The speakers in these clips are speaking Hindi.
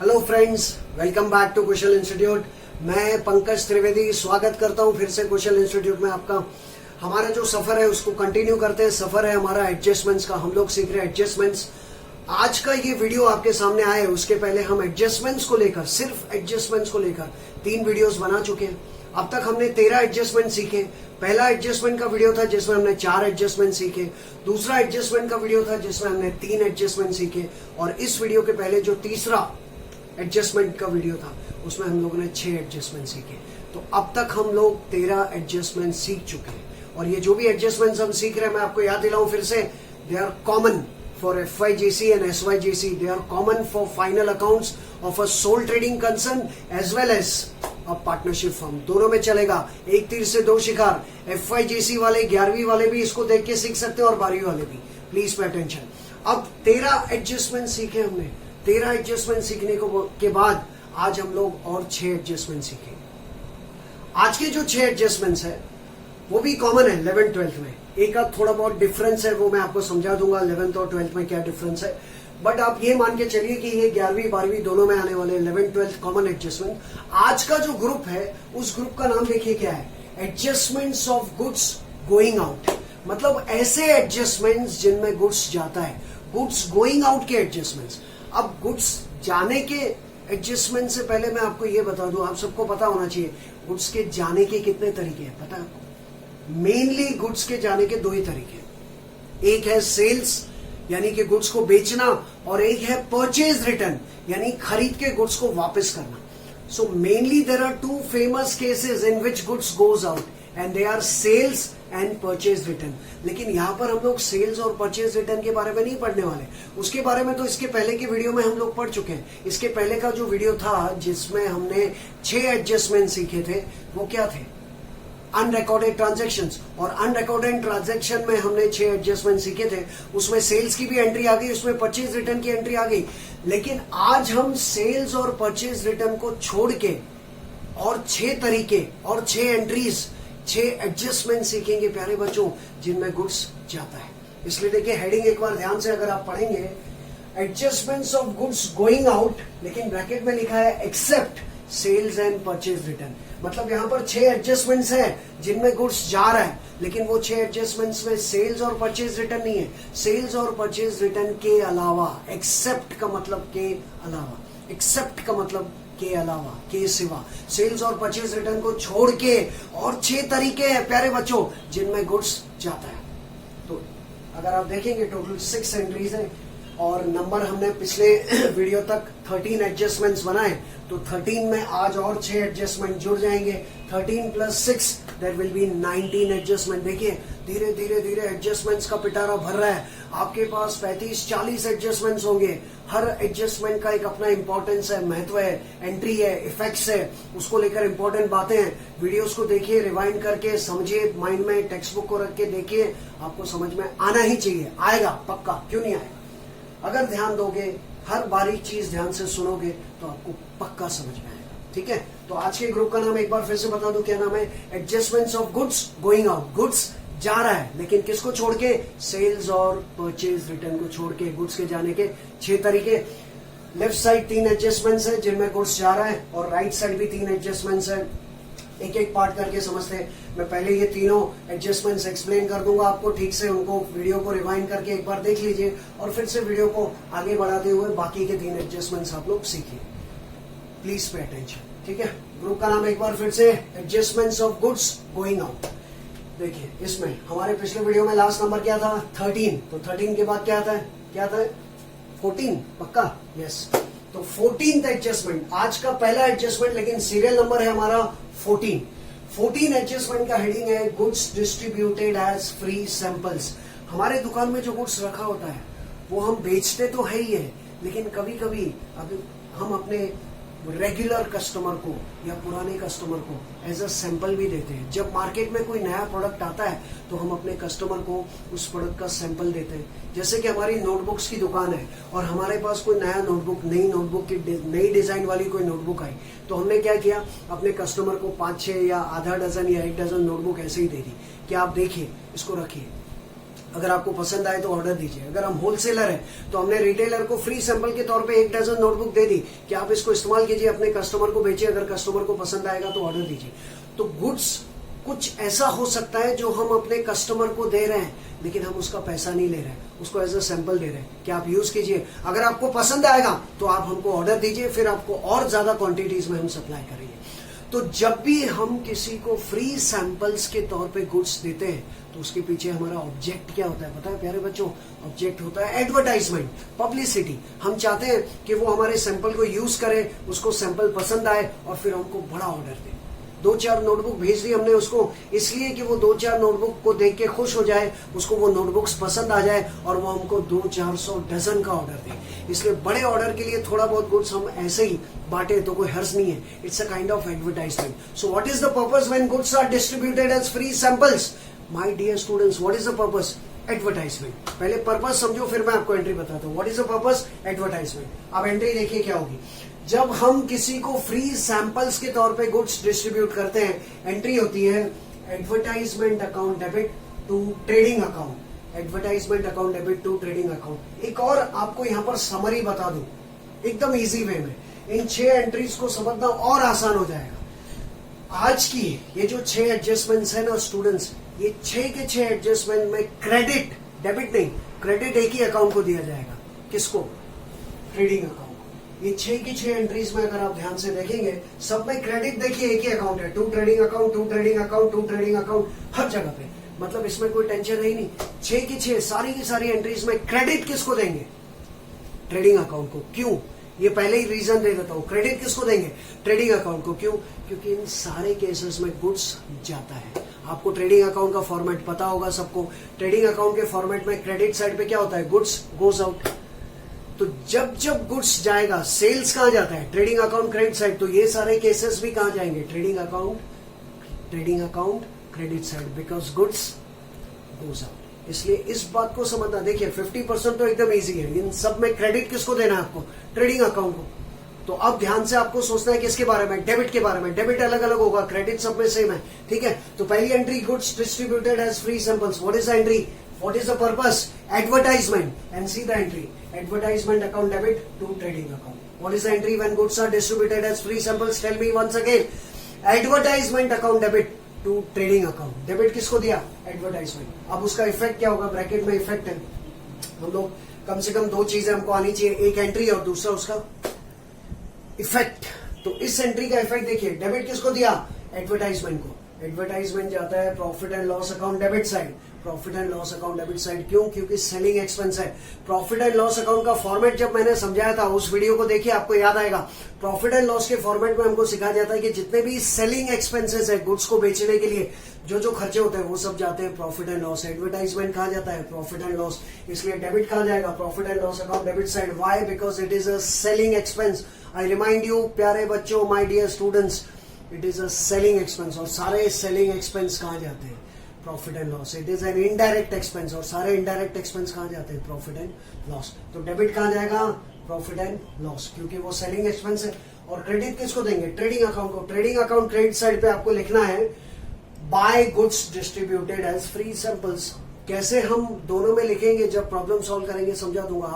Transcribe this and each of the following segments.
Hello friends, welcome back to Kushal institute. मैं पंकज त्रिवेदी स्वागत करता हूं फिर से कुशल इंस्टीट्यूट में आपका। हमारा जो सफर है उसको कंटिन्यू करते हैं। सफर है हमारा एडजस्टमेंट्स का। हम लोग सीख रहे हैं एडजस्टमेंट्स। आज का ये वीडियो आपके सामने आए उसके पहले हम एडजस्टमेंट्स को लेकर, सिर्फ एडजस्टमेंट्स को लेकर 3 वीडियोस बना चुके हैं। अब तक हमने 13 एडजस्टमेंट सीखे। पहला एडजस्टमेंट का वीडियो था जिसमें हमने 4 एडजस्टमेंट सीखे। दूसरा एडजस्टमेंट का वीडियो था जिसमें हमने 3 एडजस्टमेंट सीखे। और इस वीडियो के पहले जो तीसरा एडजस्टमेंट का वीडियो था उसमें हम लोगों ने 6 एडजस्टमेंट सीखे। तो अब तक हम लोग 13 एडजस्टमेंट सीख चुके हैं। और ये जो भी एडजस्टमेंट हम सीख रहे हैं, मैं आपको याद दिलाऊं फिर से, they are common for FYGC and SYGC. They are common for final accounts of a sole trading concern as well as a partnership firm. दोनों में चलेगा। एक तीर से दो शिकार। FYGC वाले 11वीं वाले भी इसको देख के सीख सकते हैं और 12वीं वाले भी। Please pay attention. अब 13 एडजस्टमेंट सीखे हमने। 13 एडजस्टमेंट सीखने के बाद आज हम लोग और 6 एडजस्टमेंट सीखेंगे। आज के जो 6 एडजस्टमेंट्स है वो भी कॉमन है 11th 12th में। एक आध थोड़ा बहुत डिफरेंस है, वो मैं आपको समझा दूंगा 11th और 12th में क्या डिफरेंस है। बट आप ये मान के चलिए कि ये 11वीं 12वीं दोनों में आने वाले 11th 12th कॉमन एडजस्टमेंट। आज का जो ग्रुप है उस ग्रुप का नाम देखिए क्या है, adjustments of goods going out. मतलब ऐसे एडजस्टमेंट्स जिनमें गुड्स जाता है, गुड्स गोइंग आउट के एडजस्टमेंट्स। अब गुड्स जाने के एडजस्टमेंट से पहले मैं आपको ये बता दूं, आप सबको पता होना चाहिए गुड्स के जाने के कितने तरीके हैं। पता है आपको? मेनली गुड्स के जाने के 2 ही तरीके। एक है सेल्स यानी कि गुड्स को बेचना, और एक है परचेज रिटर्न यानी खरीद के गुड्स को वापस करना। So mainly there are 2 famous cases in which goods goes out and they are sales and purchase return. लेकिन यहां पर हम लोग सेल्स और परचेज रिटर्न के बारे में नहीं पढ़ने वाले। उसके बारे में तो इसके पहले की वीडियो में हम लोग पढ़ चुके हैं। इसके पहले का जो वीडियो था जिसमें हमने 6 एडजस्टमेंट सीखे थे वो क्या थे, अनरिकॉर्डेड ट्रांजैक्शंस। और अनरिकॉर्डेड ट्रांजैक्शन में हमने 6 एडजस्टमेंट सीखे थे। उसमें सेल्स की भी एंट्री आ गई, उसमें परचेज रिटर्न की एंट्री आ गई। लेकिन आज हम सेल्स और परचेज रिटर्न को छोड़ के और 6 तरीके और 6 एंट्रीज, 6 एडजस्टमेंट सीखेंगे प्यारे बच्चों जिनमें गुड्स जाता है। इसलिए देखिए हेडिंग एक बार ध्यान से अगर आप पढ़ेंगे, adjustments of goods going out, लेकिन ब्रैकेट में लिखा है except sales and purchase return. मतलब यहां पर 6 एडजस्टमेंट्स हैं जिनमें गुड्स जा रहा है, लेकिन वो 6 एडजस्टमेंट्स में सेल्स और परचेज रिटर्न नहीं है। सेल्स और परचेज रिटर्न के अलावा, एक्सेप्ट का मतलब के अलावा, एक्सेप्ट का मतलब के अलावा, के सिवा, सेल्स और परचेज रिटर्न को छोड़ के और 6 तरीके हैं प्यारे बच्चों जिनमें गुड्स जाता है। तो अगर आप देखेंगे टोटल 6 एंट्रीज है और नंबर हमने पिछले वीडियो तक 13 एडजस्टमेंट्स बनाए, तो 13 में आज और 6 एडजस्टमेंट जुड़ जाएंगे। 13 + 6 दैट विल बी 19 एडजस्टमेंट। देखिए धीरे धीरे धीरे एडजस्टमेंट्स का पिटारा भर रहा है। आपके पास 35-40 एडजस्टमेंट्स होंगे। हर एडजस्टमेंट का एक अपना इंपॉर्टेंस है, महत्व है, एंट्री है, इफेक्ट्स है, उसको लेकर इंपॉर्टेंट बातें हैं। वीडियोस को देखिए, रिवाइंड करके समझिए, माइंड में टेक्स्ट बुक को रख के देखिए, आपको समझ में आना ही चाहिए। आएगा पक्का, क्यों नहीं आएगा। अगर ध्यान दोगे, हर बारीक चीज ध्यान से सुनोगे तो आपको पक्का समझ में आएगा। ठीक है, तो आज के ग्रुप का नाम एक बार फिर से बता दूं, क्या नाम है, adjustments of goods going out. Goods जा रहा है लेकिन किसको छोड़ के, सेल्स और परचेज रिटर्न को छोड़ के। गुड्स के जाने के 6 तरीके। लेफ्ट साइड 3 एडजस्टमेंट्स है जिनमें गुड्स जा रहा है, और राइट साइड भी 3 एडजस्टमेंट्स है। एक एक पार्ट करके समझते हैं। मैं पहले ये तीनों एडजस्टमेंट्स एक्सप्लेन कर दूंगा आपको ठीक से। उनको वीडियो को रिवाइंड करके एक बार देख लीजिए और फिर से वीडियो को आगे बढ़ाते हुए बाकी के 3 एडजस्टमेंट्स आप लोग सीखिए। Please pay attention. ठीक है, ग्रुप का नाम एक बार फिर से, adjustments of goods going out. देखिए इसमें हमारे पिछले वीडियो में लास्ट नंबर क्या था, 13। तो 13 के बाद क्या आता है, क्या आता है, 14 पक्का, यस। तो 14th एडजस्टमेंट आज का पहला एडजस्टमेंट, लेकिन सीरियल नंबर है हमारा 14। 14 एडजस्टमेंट का हेडिंग है goods distributed as free samples. हमारे दुकान में जो गुड्स रखा होता है वो हम बेचते तो है ही है, लेकिन कभी कभी अभी हम अपने रेगुलर कस्टमर को या पुराने कस्टमर को एज अ सैंपल भी देते हैं। जब मार्केट में कोई नया प्रोडक्ट आता है तो हम अपने कस्टमर को उस प्रोडक्ट का सैंपल देते हैं। जैसे कि हमारी नोटबुक्स की दुकान है और हमारे पास कोई नया नोटबुक, नई नोटबुक की नई डिजाइन वाली कोई नोटबुक आई, तो हमने क्या किया, अपने कस्टमर को 5-6 या आधा डजन या 1 डजन नोटबुक ऐसे ही दे दी कि आप देखिए, इसको रखिए, अगर आपको पसंद आए तो ऑर्डर दीजिए। अगर हम होलसेलर हैं तो हमने रिटेलर को फ्री सैंपल के तौर पे 1 डजन नोटबुक दे दी कि आप इसको इस्तेमाल कीजिए, अपने कस्टमर को बेचिए, अगर कस्टमर को पसंद आएगा तो ऑर्डर दीजिए। तो गुड्स कुछ ऐसा हो सकता है जो हम अपने कस्टमर को दे रहे हैं लेकिन हम उसका पैसा नहीं ले रहे हैं, उसको एज अ सैंपल दे रहे हैं कि आप यूज कीजिए, अगर आपको पसंद आएगा तो आप हमको ऑर्डर दीजिए, फिर आपको और ज्यादा क्वांटिटीज में हम सप्लाई करेंगे। तो जब भी हम किसी को फ्री सैंपल्स के तौर पे गुड्स देते हैं तो उसके पीछे हमारा ऑब्जेक्ट क्या होता है पता है प्यारे बच्चों? ऑब्जेक्ट होता है एडवर्टाइजमेंट, पब्लिसिटी। हम चाहते हैं कि वो हमारे सैंपल को यूज करे, उसको सैंपल पसंद आए और फिर हमको बड़ा ऑर्डर दे। 2-4 नोटबुक भेज दी हमने उसको इसलिए कि वो 2-4 नोटबुक को देख के खुश हो जाए, उसको वो नोटबुक्स पसंद आ जाए और वो हमको 200-400 डजन का ऑर्डर दे। इसलिए बड़े ऑर्डर के लिए थोड़ा बहुत गुड्स हम ऐसे ही बांटे तो कोई हर्ज नहीं है। It's a kind of advertisement. So what is the purpose when goods are distributed as free samples? My dear students, what is the purpose? Advertisement. पहले पर्पस समझो फिर मैं आपको एंट्री बताता हूँ। What is the purpose? Advertisement. अब एंट्री देखिए क्या होगी। जब हम किसी को फ्री सैंपल्स के तौर पे गुड्स डिस्ट्रीब्यूट करते हैं, एंट्री होती है advertisement account debit to trading account. Advertisement account debit to trading account. एक और आपको यहां पर समरी बता दूं एकदम इजी वे में, इन 6 एंट्रीज को समझना और आसान हो जाएगा। आज की ये जो 6 एडजस्टमेंट्स है ना स्टूडेंट्स, ये 6 के 6 एडजस्टमेंट में क्रेडिट, डेबिट नहीं, क्रेडिट एक ही अकाउंट को दिया जाएगा। किसको? Trading account. ये 6 की 6 एंट्रीज में अगर आप ध्यान से देखेंगे सब में क्रेडिट देखिए एक ही अकाउंट है, to trading account, to trading account, to trading account, हर जगह पे। मतलब इसमें कोई टेंशन है ही नहीं। 6 की 6 सारी की सारी एंट्रीज में क्रेडिट किसको देंगे? ट्रेडिंग अकाउंट को। क्यों? ये पहले ही रीजन दे देता हूं। क्रेडिट किसको देंगे? ट्रेडिंग अकाउंट को। क्यों? क्योंकि इन सारे केसेस में गुड्स जाता है। आपको ट्रेडिंग अकाउंट का फॉर्मेट पता होगा सबको। ट्रेडिंग अकाउंट के फॉर्मेट में क्रेडिट साइड पे क्या होता है? Goods goes out. तो जब जब गुड्स जाएगा, सेल्स कहां जाता है? Trading account credit side. तो ये सारे केसेस भी कहां जाएंगे? Trading account credit side, because goods goes out. इसलिए इस बात को समझना। देखिए 50% तो एकदम इजी है। इन सब में क्रेडिट किसको देना है? आपको ट्रेडिंग अकाउंट को। तो अब ध्यान से आपको सोचना है किसके बारे में? डेबिट के बारे में। डेबिट अलग अलग होगा, क्रेडिट सब में सेम है, ठीक है? तो पहली entry goods distributed as free samples. What is the entry? What is the purpose? Advertisement. And see the entry. Advertisement account debit to trading account. What is the entry when goods are distributed as free samples? Tell me once again. Advertisement account debit to trading account. Debit किसको दिया? Advertisement. अब उसका इफेक्ट क्या होगा? ब्रैकेट में इफेक्ट है। हम लोग कम से कम 2 चीजें हमको आनी चाहिए, एक एंट्री और दूसरा उसका इफेक्ट। तो इस एंट्री का इफेक्ट देखिए। डेबिट किसको दिया? एडवर्टाइजमेंट को। एडवर्टाइजमेंट जाता है profit and loss account debit side. Profit and loss account debit side क्यों? क्योंकि सेलिंग एक्सपेंस है। प्रॉफिट एंड लॉस अकाउंट का फॉर्मेट जब मैंने समझाया था, उस वीडियो को देखिए, आपको याद आएगा। प्रॉफिट एंड लॉस के फॉर्मेट में हमको सिखाया जाता है कि जितने भी सेलिंग एक्सपेंसेस है गुड्स को बेचने के लिए, जो खर्चे होते हैं वो सब जाते हैं प्रॉफिट एंड लॉस। एडवर्टाइजमेंट कहा जाता है प्रॉफिट एंड लॉस। इसलिए डेबिट कहा जाएगा profit and loss account debit side. Why? Because it is a selling expense. I remind you प्यारे बच्चों, my dear students, it is a selling expense. और सारे सेलिंग एक्सपेंस कहां जाते हैं? Profit and loss. It is an indirect expense. और सारे इनडायरेक्ट एक्सपेंस कहां जाते हैं? Profit and loss. तो डेबिट कहां जाएगा? प्रॉफिट एंड लॉस, क्योंकि वो सेलिंग एक्सपेंस है। और क्रेडिट किसको देंगे? ट्रेडिंग अकाउंट को। ट्रेडिंग अकाउंट क्रेडिट साइड पे आपको लिखना है by goods distributed as free samples. कैसे हम दोनों में लिखेंगे जब प्रॉब्लम सॉल्व करेंगे समझा दूंगा।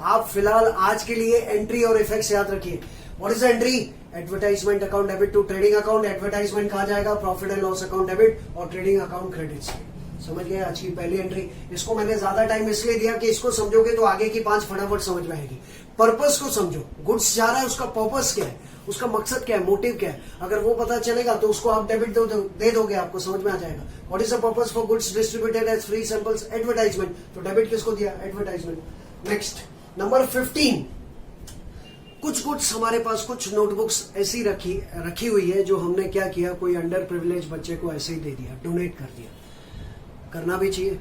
आप फिलहाल आज के लिए एंट्री और इफेक्ट्स याद रखिए। What is entry? Advertisement account debit to trading account. Advertisement कहा जाएगा? Profit and loss account debit. और ट्रेडिंग अकाउंट क्रेडिट साइड। समझ गए? आज की पहली एंट्री। इसको मैंने ज्यादा टाइम इसलिए दिया कि इसको समझोगे तो आगे की 5 फटाफट समझ में आएगी। पर्पस को समझो। गुड्स जा रहा है, उसका पर्पस क्या है, उसका मकसद क्या है, मोटिव क्या है। अगर वो पता चलेगा तो उसको आप डेबिट दे दोगे, आपको समझ में आ जाएगा। What is the purpose for goods distributed as free samples? Advertisement. तो डेबिट किसको दिया? एडवर्टाइजमेंट। Next number 15। कुछ गुड्स हमारे पास, कुछ नोटबुक्स ऐसी रखी हुई है जो हमने क्या किया, कोई अंडर प्रिविलेज बच्चे को ऐसे ही दे दिया, डोनेट कर दिया। करना भी चाहिए,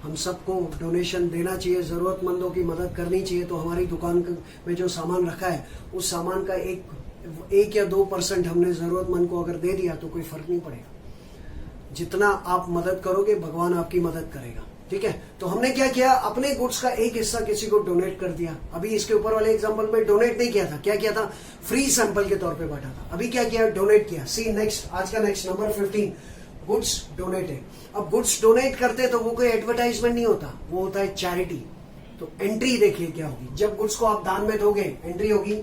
हम सबको डोनेशन देना चाहिए, जरूरतमंदों की मदद करनी चाहिए। तो हमारी दुकान में जो सामान रखा है उस सामान का 1 या 2% हमने जरूरतमंद को अगर दे दिया तो कोई फर्क नहीं पड़ेगा। जितना आप मदद करोगे भगवान आपकी मदद करेगा, ठीक है? तो हमने क्या किया, अपने गुड्स का एक हिस्सा किसी को डोनेट कर दिया। अभी इसके ऊपर वाले एग्जांपल में डोनेट नहीं किया था, क्या किया था? फ्री सैंपल के तौर पे बांटा था। अभी क्या किया? डोनेट किया। सी नेक्स्ट, आज का नेक्स्ट नंबर 15। गुड्स डोनेट है। अब गुड्स डोनेट करते हैं तो वो कोई एडवर्टाइजमेंट नहीं होता, वो होता है चैरिटी। तो एंट्री देखिए क्या होगी, जब गुड्स को आप दान में दोगे एंट्री होगी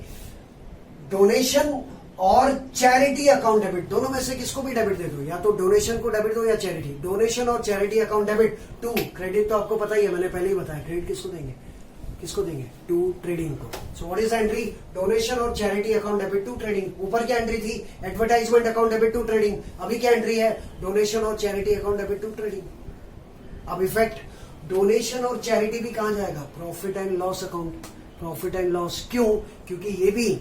डोनेशन और चैरिटी अकाउंट डेबिट, दोनों में से किसको भी डेबिट दे दो, या तो डोनेशन को डेबिट दो या चैरिटी। डोनेशन और charity account debit to credit, तो आपको पता ही है, मैंने पहले ही बताया क्रेडिट किसको देंगे, किसको देंगे, टू ट्रेडिंग को। So what is the entry, donation और charity account debit to trading. ऊपर क्या एंट्री थी, advertisement account debit to trading, अभी क्या एंट्री है, डोनेशन और charity account debit to trading. अब इफेक्ट डोनेशन और चैरिटी भी कहां जाएगा, profit and loss account, profit and loss. क्यों, क्योंकि ये भी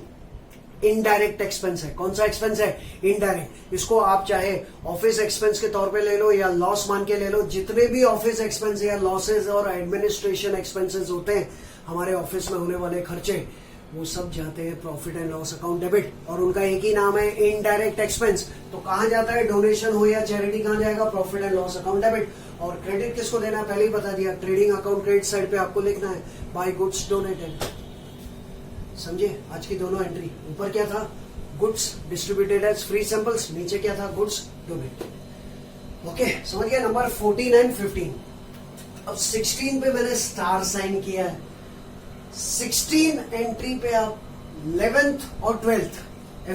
इनडायरेक्ट एक्सपेंस है। कौन सा एक्सपेंस है, इनडायरेक्ट। इसको आप चाहे ऑफिस एक्सपेंस के तौर पे ले लो या लॉस मान के ले लो, जितने भी ऑफिस एक्सपेंस या लॉसेज और एडमिनिस्ट्रेशन एक्सपेंसेस होते हैं, हमारे ऑफिस में होने वाले खर्चे, वो सब जाते हैं profit and loss account debit, और उनका एक ही नाम है इनडायरेक्ट एक्सपेंस। तो कहां जाता है, डोनेशन हो या चैरिटी, कहां जाएगा, profit and loss account debit. और क्रेडिट किसको देना है, पहले ही बता दिया, ट्रेडिंग अकाउंट क्रेडिट साइड पे आपको लिखना है बाय गुड्स डोनेटेड। समझे आज की दोनों एंट्री, ऊपर क्या था, goods distributed as free samples, नीचे क्या था, गुड्स डोनेटेड। ओके, समझ गया। Number 14 and 15। अब 16 पे मैंने स्टार साइन किया है, 16 एंट्री पे आप 11th और 12th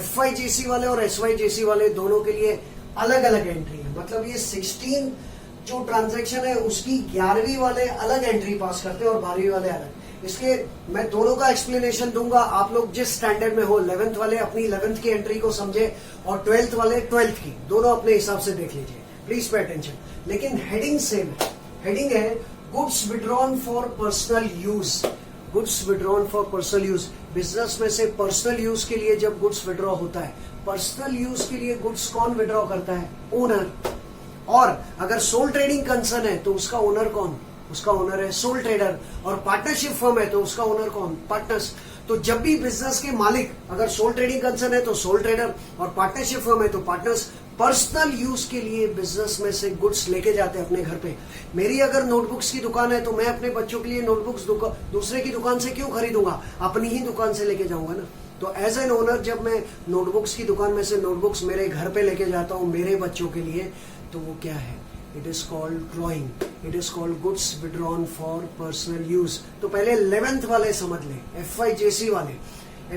FYJC वाले और SYJC वाले दोनों के लिए अलग अलग एंट्री है। मतलब ये 16 जो ट्रांजैक्शन है उसकी 11वीं वाले अलग एंट्री पास करते हैं और 12वीं वाले अलग। इसलिए मैं दोनों का एक्सप्लेनेशन दूंगा, आप लोग जिस स्टैंडर्ड में हो, 11th वाले अपनी 11th की एंट्री को समझे और 12th वाले 12th की, दोनों अपने हिसाब से देख लीजिए, प्लीज पे अटेंशन। लेकिन हेडिंग सेम है, हेडिंग है goods withdrawn for personal use, goods withdrawn for personal use. Business में से पर्सनल यूज के लिए जब गुड्स विड्रॉ होता है, पर्सनल यूज के लिए गुड्स कौन विड्रॉ करता है, ओनर। और अगर सोल ट्रेडिंग कंसर्न है तो उसका ओनर कौन, उसका ओनर है सोल ट्रेडर। और पार्टनरशिप फर्म है तो उसका ओनर कौन, पार्टनर्स। तो जब भी बिजनेस के मालिक अगर सोल ट्रेडिंग कंसर्न है तो सोल ट्रेडर, और पार्टनरशिप फर्म है तो पार्टनर्स, पर्सनल यूज के लिए बिजनेस में से गुड्स लेके जाते हैं अपने घर पे। मेरी अगर नोटबुक्स की दुकान है तो मैं अपने बच्चों के लिए नोटबुक्स दूसरे की दुकान से क्यों खरीदूंगा, अपनी ही दुकान से लेके जाऊंगा ना। तो एज एन ओनर जब मैं नोटबुक्स की दुकान में से नोटबुक्स मेरे घर पे लेके जाता हूँ मेरे बच्चों के लिए, तो वो क्या है, it is called drawing, it is called goods withdrawn for personal use. तो पहले 11th वाले समझ ले, FYJC वाले,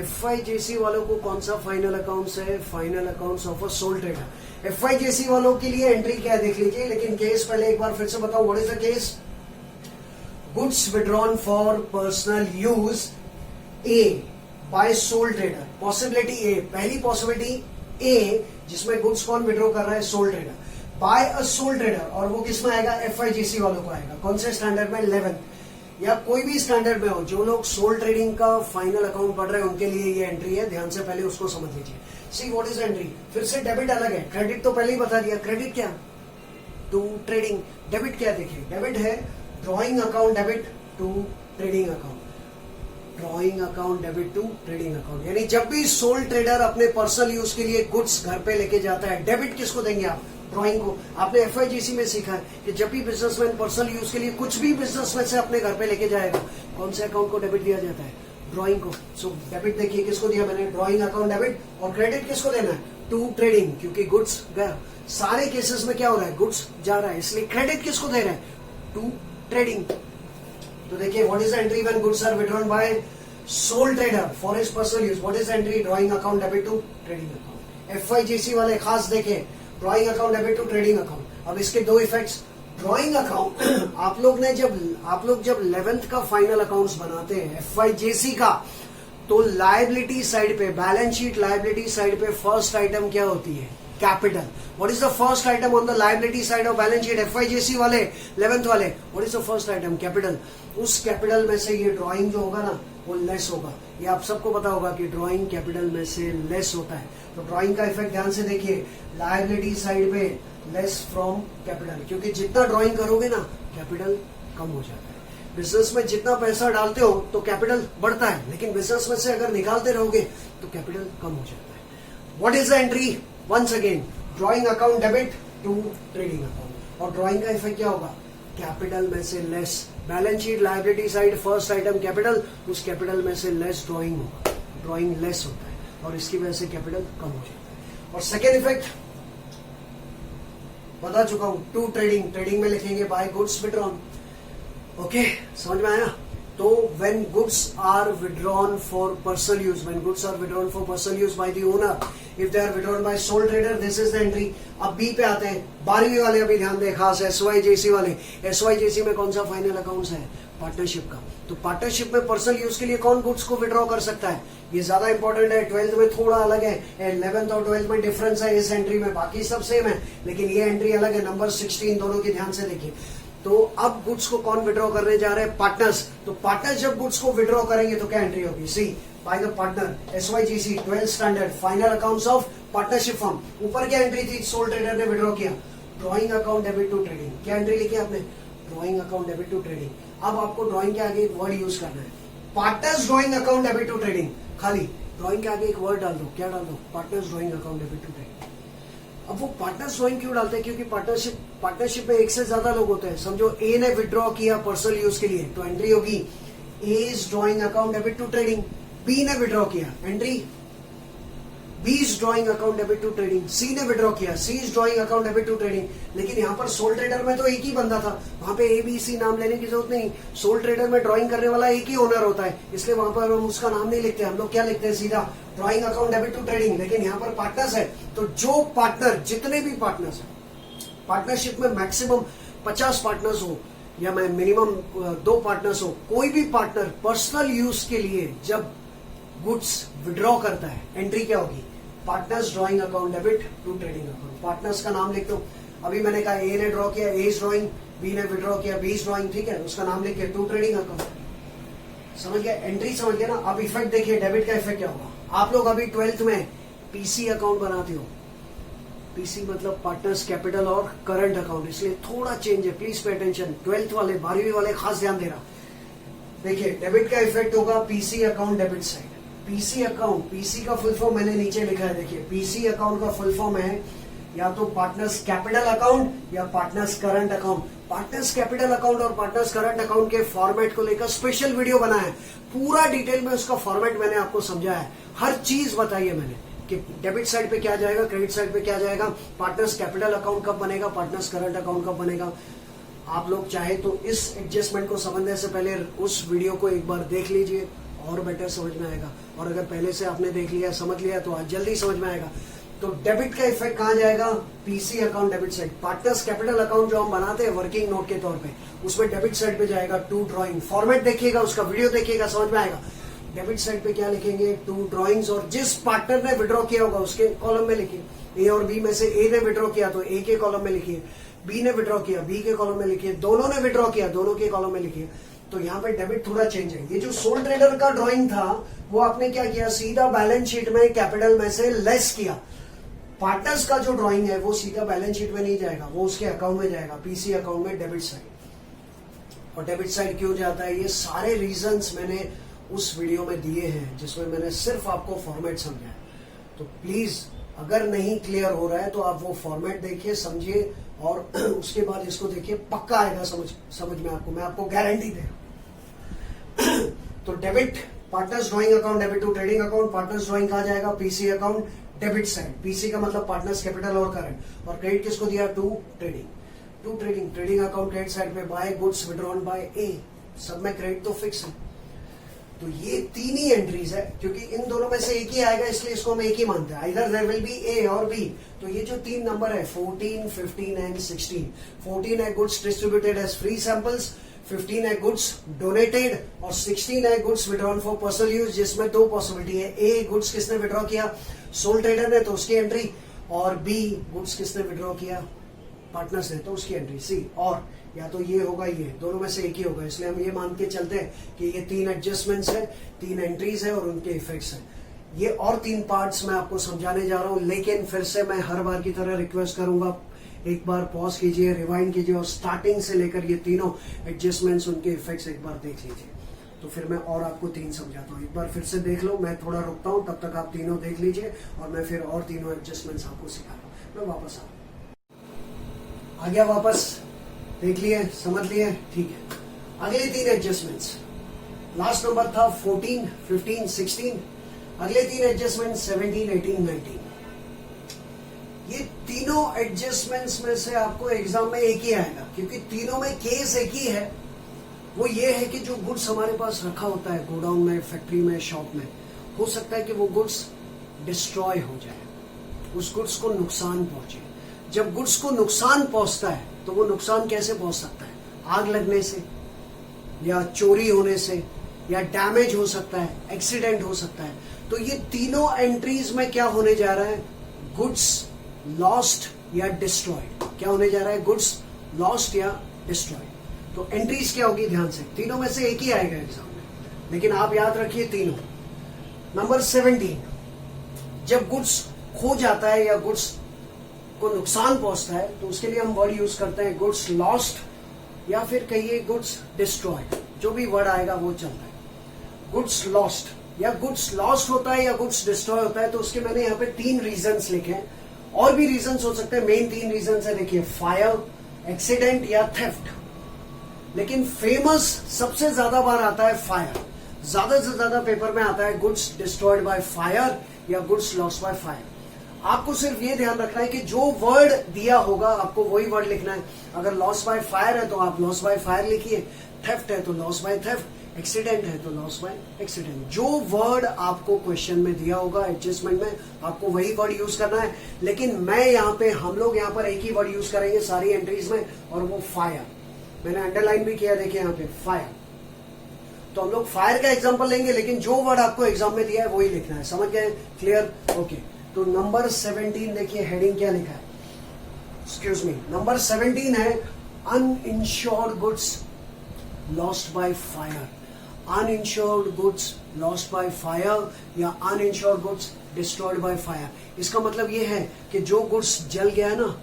FYJC वालों को कौन सा फाइनल अकाउंट्स है, final accounts of a sole trader. FYJC वालों के लिए एंट्री क्या है देख लीजिए, लेकिन केस पहले एक बार फिर से बताओ, what is the case, goods withdrawn for personal use A by sole trader. Possibility A, पहली पॉसिबिलिटी ए जिसमें गुड्स कौन विड्रॉ कर रहा है, sole trader, by a sole trader. और वो किस में आएगा, FYJC वालों को आएगा। कौन से स्टैंडर्ड में, 11th या कोई भी स्टैंडर्ड में हो, जो लोग सोल ट्रेडिंग का फाइनल अकाउंट पढ़ रहे हैं उनके लिए ये एंट्री है, ध्यान से पहले उसको समझ लीजिए। सी व्हाट इज एंट्री, फिर से डेबिट अलग है, क्रेडिट तो पहले ही बता दिया, क्रेडिट क्या, टू ट्रेडिंग। डेबिट क्या, देखिए डेबिट है drawing account debit to trading account, drawing account debit to trading account. यानी जब भी सोल ट्रेडर अपने पर्सनल यूज के लिए गुड्स घर पे लेके जाता है, डेबिट किसको देंगे आप, ड्रॉइंग को। आपने FYJC में सीखा है कि जब भी बिजनेसमैन पर्सनल यूज के लिए कुछ भी बिजनेस में से अपने घर पे लेके जाएगा, कौन से अकाउंट को डेबिट दिया जाता है, ड्रॉइंग को। सो डेबिट देखिए किसको दिया मैंने, ड्रॉइंग अकाउंट डेबिट। और क्रेडिट किसको देना है, टू ट्रेडिंग, क्योंकि गुड्स गया। सारे केसेस में क्या हो रहा है, गुड्स जा रहा है, इसलिए क्रेडिट किसको दे रहे हैं, टू ट्रेडिंग। तो देखिए what is entry when goods are withdrawn by sole trader for his personal use, what is entry, drawing account debit to trading account. FYJC वाले खास देखें, drawing account debit to trading account. अब इसके दो इफेक्ट्स, ड्रॉइंग अकाउंट आप लोग जब 11th का फाइनल अकाउंट्स बनाते हैं FYJC का, तो लायबिलिटी साइड पे, बैलेंस शीट लायबिलिटी साइड पे फर्स्ट आइटम क्या होती है, capital. What is the first item on the liability side of balance sheet, FYJC वाले 11th वाले, what is the first item, capital. उस कैपिटल में से ये ड्रॉइंग जो होगा ना वो लेस होगा। ये आप सबको पता होगा कि ड्रॉइंग कैपिटल में से लेस होता है। तो ड्रॉइंग का इफेक्ट ध्यान से देखिए, लायबिलिटी साइड पे लेस फ्रॉम कैपिटल, क्योंकि जितना ड्रॉइंग करोगे ना कैपिटल कम हो जाता है। बिजनेस में जितना पैसा डालते हो तो कैपिटल बढ़ता है, लेकिन बिजनेस में से अगर निकालते रहोगे तो कैपिटल कम हो जाता है। What is the entry, once again drawing account debit to trading account. और ड्रॉइंग का इफेक्ट क्या होगा, कैपिटल में से less, balance sheet liability side first item capital, उस कैपिटल में से लेस ड्रॉइंग होगा, ड्रॉइंग लेस होता है और इसकी वजह से कैपिटल कम हो जाता है। और सेकेंड इफेक्ट, बता चुका हूं। टू ट्रेडिंग, ट्रेडिंग में लिखेंगे बाय गुड्स विड्रॉन। ओके, समझ में आया? तो when goods are withdrawn for personal use, when goods are withdrawn for personal use by the owner, if they are withdrawn by sole trader, this is the entry. अब बी पे आते हैं। 12वीं वाले अभी ध्यान दें, खास SYJC वाले। SYJC में कौन सा फाइनल अकाउंट्स है? पार्टनरशिप का। तो पार्टनरशिप में पर्सनल यूज के लिए कौन गुड्स को विड्रॉ कर सकता है? ये ज्यादा इंपॉर्टेंट है। 12th में थोड़ा अलग है, 11th और 12th में डिफरेंस है इस एंट्री में। बाकी सब सेम है, लेकिन ये एंट्री अलग है। नंबर 16 दोनों की ध्यान से देखिए। तो अब गुड्स को कौन विड्रॉ करने जा रहे हैं? पार्टनर्स। तो पार्टनर्स जब गुड्स को विड्रॉ करेंगे तो क्या एंट्री होगी? C, by the partner, SYGC 12th standard final accounts of partnership firm. ऊपर क्या एंट्री थी? सोल ट्रेडर ने विड्रॉ किया, drawing account debit to trading. क्या एंट्री लिखी आपने? Drawing account debit to trading. अब आपको ड्रॉइंग के आगे एक वर्ड यूज करना है, partners drawing account debit to trading. खाली ड्रॉइंग के आगे एक वर्ड डाल दो। क्या डाल दो? Partners drawing account debit to trading. अब वो पार्टनर्स ड्रॉइंग क्यों डालते हैं? क्योंकि पार्टनरशिप में एक से ज्यादा लोग होते हैं। समझो ए ने विड्रॉ किया पर्सनल यूज के लिए, तो एंट्री होगी A is drawing account debit to trading. B ने विड्रॉ किया, entry B is drawing account debit to trading. C ने विड्रॉ किया, C is drawing account debit to trading. लेकिन यहाँ पर सोल ट्रेडर में तो एक ही बंदा था, वहां पे ABC नाम लेने की जरूरत नहीं। सोल ट्रेडर में ड्रॉइंग करने वाला एक ही ओनर होता है, इसलिए वहां पर हम उसका नाम नहीं लिखते। हम लोग क्या लिखते हैं? सीधा drawing account debit to trading. लेकिन यहाँ पर पार्टनर्स है, तो जो पार्टनर, जितने भी पार्टनर्स है पार्टनरशिप में, मैक्सिमम 50 पार्टनर्स हो या मिनिमम 2 पार्टनर्स हो, कोई भी पार्टनर पर्सनल यूज के लिए जब गुड्स विड्रॉ करता है, एंट्री क्या होगी? Partners drawing account debit to trading account. Partners का नाम लिख दो। अभी मैंने कहा ए ने ड्रॉ किया, ए इज ड्रॉइंग, बी ने विड्रॉ किया, बी इज ड्रॉइंग, ठीक है, उसका नाम लिख के टू ट्रेडिंग अकाउंट। समझ गया? एंट्री समझ गया ना? अब इफेक्ट देखिए, डेबिट का इफेक्ट क्या होगा। आप लोग अभी 12th में PC अकाउंट बनाते हो। PC मतलब पार्टनर्स कैपिटल और करंट अकाउंट, इसलिए थोड़ा चेंज है, प्लीज पे अटेंशन। 12th वाले, 12वीं वाले खास ध्यान देना। देखिए, डेबिट का इफेक्ट होगा PC account debit side. PC account, PC का फुल फॉर्म मैंने नीचे लिखा है, देखिए। PC अकाउंट का फुल फॉर्म है या तो पार्टनर्स कैपिटल अकाउंट या partners current account. Partners capital account और पार्टनर्स करंट अकाउंट के फॉर्मेट को लेकर स्पेशल वीडियो बना है, पूरा डिटेल में उसका फॉर्मेट मैंने आपको समझाया है। हर चीज बताई है मैंने कि डेबिट साइड पे क्या जाएगा, क्रेडिट साइड पे क्या जाएगा, पार्टनर्स कैपिटल अकाउंट कब बनेगा, पार्टनर्स करंट अकाउंट कब बनेगा। आप लोग चाहे तो इस एडजस्टमेंट को समझने से पहले उस वीडियो को एक बार देख लीजिए, और बेटर समझ में आएगा। और अगर पहले से आपने देख लिया, समझ लिया, तो आज जल्दी समझ में आएगा। तो डेबिट का इफेक्ट कहां जाएगा? PC account debit side. Partners capital account जो हम बनाते हैं वर्किंग नोट के तौर पे, उसमें डेबिट साइड पे जाएगा टू ड्रॉइंग। फॉर्मेट देखिएगा, उसका वीडियो देखिएगा, समझ में आएगा। डेबिट साइड पे क्या लिखेंगे? टू ड्रॉइंग्स, और जिस पार्टनर ने विड्रॉ किया होगा उसके कॉलम में लिखिए। A और B में से A ने विड्रॉ किया तो A के कॉलम में लिखिए, B ने विड्रॉ किया B के कॉलम में लिखिए, दोनों ने विड्रॉ किया दोनों के कॉलम में लिखिए। तो यहाँ पे डेबिट थोड़ा चेंज है। ये जो सोल ट्रेडर का ड्राइंग था वो आपने क्या किया? सीधा बैलेंस शीट में कैपिटल में से लेस किया। पार्टनर्स का जो ड्राइंग है वो सीधा बैलेंस शीट में नहीं जाएगा, वो उसके अकाउंट में जाएगा, PC अकाउंट में डेबिट साइड। और डेबिट साइड क्यों जाता है, ये सारे रीजंस मैंने उस वीडियो में दिए हैं, जिसमें मैंने सिर्फ आपको फॉर्मेट समझाया। तो प्लीज अगर नहीं क्लियर हो रहा है तो आप वो फॉर्मेट देखिए, समझिए, और उसके बाद इसको देखिए, पक्का आएगा समझ में आपको, मैं आपको गारंटी दे रहा हूं। तो debit, partners drawing account debit to trading account. Partners drawing कहा जाएगा? PC account debit side. PC का मतलब पार्टनर्स कैपिटल और करंट। और क्रेडिट किसको दिया? To trading. To trading, trading account credit side पे by goods withdrawn by A। सब में क्रेडिट तो फिक्स है। तो ये तीन ही एंट्रीज है, क्योंकि इन दोनों में से एक ही आएगा, इसलिए इसको हम एक ही मानते हैं। इधर देयर विल बी A और B। तो ये जो तीन नंबर है 14, 15 एंड 16। 14 है goods distributed as free samples, 15 है गुड्स डोनेटेड, और 16 है goods withdrawn for personal use, जिसमें दो पॉसिबिलिटी है। A गुड्स किसने विड्रॉ किया? सोल ट्रेडर ने, तो उसकी एंट्री। और B गुड्स किसने विड्रॉ किया? पार्टनर्स ने, तो उसकी एंट्री। सी, और या तो ये होगा, ये दोनों में से एक ही होगा। इसलिए हम ये मान के चलते हैं कि ये तीन एडजस्टमेंट्स है, तीन एंट्रीज है और उनके इफेक्ट्स हैं। ये और तीन पार्ट्स मैं आपको समझाने जा रहा हूं, लेकिन फिर से मैं हर बार की तरह रिक्वेस्ट करूंगा, एक बार पॉज कीजिए, रिवाइंड कीजिए और स्टार्टिंग से लेकर ये तीनों एडजस्टमेंट्स, उनके इफेक्ट्स एक बार देख लीजिए। तो फिर मैं और आपको तीन समझाता हूँ। एक बार फिर से देख लो, मैं थोड़ा रुकता हूँ, तब तक आप तीनों देख लीजिए और मैं फिर और तीनों एडजस्टमेंट्स आपको सिखा रहा हूँ। मैं वापस आ गया, वापस देख लिए, समझ लिए, ठीक है। अगले तीन एडजस्टमेंट्स, लास्ट नंबर था 14, 15, 16। अगले तीन एडजस्टमेंट 17, 18, 19। ये तीनों एडजस्टमेंट्स में से आपको एग्जाम में एक ही आएगा, क्योंकि तीनों में केस एक ही है। वो ये है कि जो गुड्स हमारे पास रखा होता है गोडाउन में, फैक्ट्री में, शॉप में, हो सकता है कि वो गुड्स डिस्ट्रॉय हो जाए, उस गुड्स को नुकसान पहुंचे। जब गुड्स को नुकसान पहुंचता है तो वो नुकसान कैसे पहुंच सकता है? आग लगने से, या चोरी होने से, या डैमेज हो सकता है, एक्सीडेंट हो सकता है। तो ये तीनों एंट्रीज में क्या होने जा रहा है? गुड्स लॉस्ट या डिस्ट्रॉयड। क्या होने जा रहा है? गुड्स लॉस्ट या डिस्ट्रॉयड। तो एंट्रीज क्या होगी? ध्यान से, तीनों में से एक ही आएगा एग्जाम में, लेकिन आप याद रखिए तीनों। नंबर 17, जब गुड्स खो जाता है या गुड्स को नुकसान पहुंचता है तो उसके लिए हम वर्ड यूज करते हैं गुड्स लॉस्ट या फिर कहिए गुड्स डिस्ट्रॉयड। जो भी वर्ड आएगा वो चलता है। गुड्स लॉस्ट या गुड्स लॉस्ट होता है या गुड्स डिस्ट्रॉय होता है, तो उसके मैंने यहाँ पे 3 रीजंस लिखे हैं। और भी रीजंस हो सकते हैं, मेन 3 रीजंस है। देखिए, फायर, एक्सीडेंट या थेफ्ट। लेकिन फेमस सबसे ज्यादा बार आता है फायर। ज्यादा से ज्यादा पेपर में आता है गुड्स डिस्ट्रॉयड बाय फायर या गुड्स लॉस्ट बाय फायर। आपको सिर्फ ये ध्यान रखना है कि जो वर्ड दिया होगा आपको वही वर्ड लिखना है। अगर लॉस बाय फायर है तो आप लॉस बाय फायर लिखिए, थेफ्ट है तो लॉस बाय थेफ्ट, एक्सीडेंट है तो लॉस बाय एक्सीडेंट। जो वर्ड आपको क्वेश्चन में दिया होगा एडजस्टमेंट में, आपको वही वर्ड यूज करना है। लेकिन मैं यहाँ पे, हम लोग यहाँ पर एक ही वर्ड यूज करेंगे सारी एंट्रीज में, और वो फायर। मैंने अंडरलाइन भी किया, देखिए यहाँ पे फायर। तो हम लोग फायर का एग्जाम्पल लेंगे, लेकिन जो वर्ड आपको एग्जाम में दिया है वही लिखना है। समझ गए? क्लियर? ओके। तो नंबर 17 देखिए, हेडिंग क्या लिखा है? एक्सक्यूज मी, नंबर 17 है uninsured goods lost by fire. Uninsured goods lost by fire या uninsured goods destroyed by fire. इसका मतलब ये है कि जो गुड्स जल गया ना,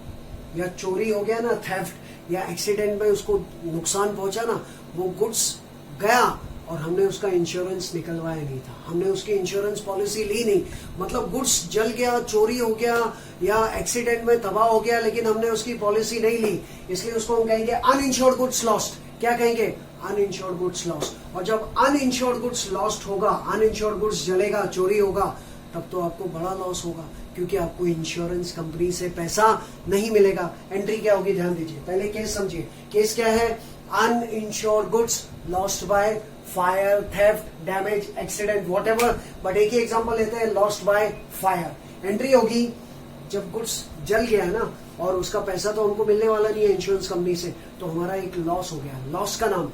या चोरी हो गया ना, थेफ्ट या एक्सीडेंट में उसको नुकसान पहुंचा ना, वो गुड्स गया और हमने उसका इंश्योरेंस निकलवाया नहीं था, हमने उसकी इंश्योरेंस पॉलिसी ली नहीं। मतलब गुड्स जल गया, चोरी हो गया या एक्सीडेंट में तबाह हो गया, लेकिन हमने उसकी पॉलिसी नहीं ली, इसलिए उसको हम कहेंगे अनइंश्योर्ड गुड्स लॉस्ट। क्या कहेंगे? Uninsured goods lost. और जब अनइंश्योर्ड गुड्स लॉस्ट होगा, अनइंश्योर्ड गुड्स जलेगा, चोरी होगा, तब तो आपको बड़ा लॉस होगा, क्योंकि आपको इंश्योरेंस कंपनी से पैसा नहीं मिलेगा। एंट्री क्या होगी? ध्यान दीजिए, पहले केस समझिए। केस क्या है? Uninsured goods lost by fire, theft, damage, accident, whatever, but एक ही एग्जांपल लेते हैं, लॉस्ट बाय फायर। एंट्री होगी जब गुड्स जल गया है ना, और उसका पैसा तो हमको मिलने वाला नहीं है इंश्योरेंस कंपनी से, तो हमारा एक लॉस हो गया। लॉस का नाम